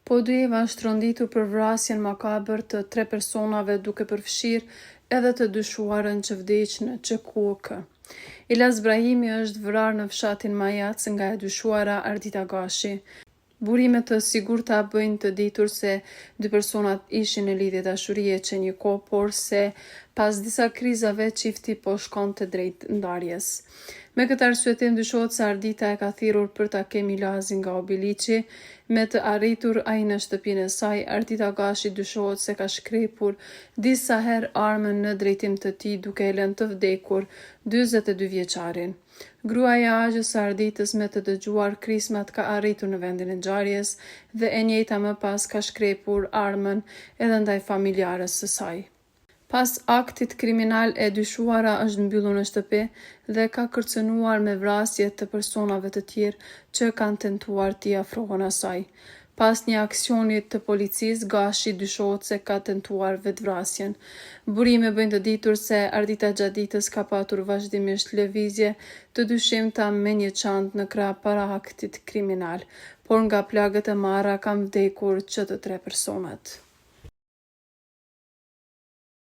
Po dyeva është rënditur për vrasjen makabër të 3 personave duke përfshirë edhe të dyshuarën që vdiq në QKK. Ilas Brahimi është vrarë në fshatin Majac nga e dyshuara Ardita Gashi. Burimet të sigurta bëjnë të ditur se 2 personat ishin në lidhje dashurie që një kohë, por se pas disa krizave çifti po shkonte drejt ndarjes. Me këtë arsyetim dyshohet se Ardita e ka thirrur për ta ke Milazin nga Obiliqi. Me të arritur ai në shtëpinë e saj, Ardita Gashi dyshohet se ka shkrepur disa herë armën në drejtim të tij duke e lënë të vdekur 42 vjeçarin. Gruaja e agjës së Arditës me të dëgjuar krismat ka arritur në vendin e ngjarjes dhe e njëjta më pas ka shkrepur armën edhe ndaj familjarës së saj. Pas aktit kriminal e dyshuara është mbyllur në shtëpi dhe ka kërcënuar me vrasje të personave të tjerë që kanë tentuar t'i afrohen asaj. Pas një aksioni të policisë, Gashi dyshohet se ka tentuar vetvrasjen. Burime bëjnë të ditur se Ardita gjatë ditës ka patur vazhdimisht lëvizje të dyshimta me një çantë në krah para aktit kriminal, por nga plagët e marra kanë vdekur që të 3 personat.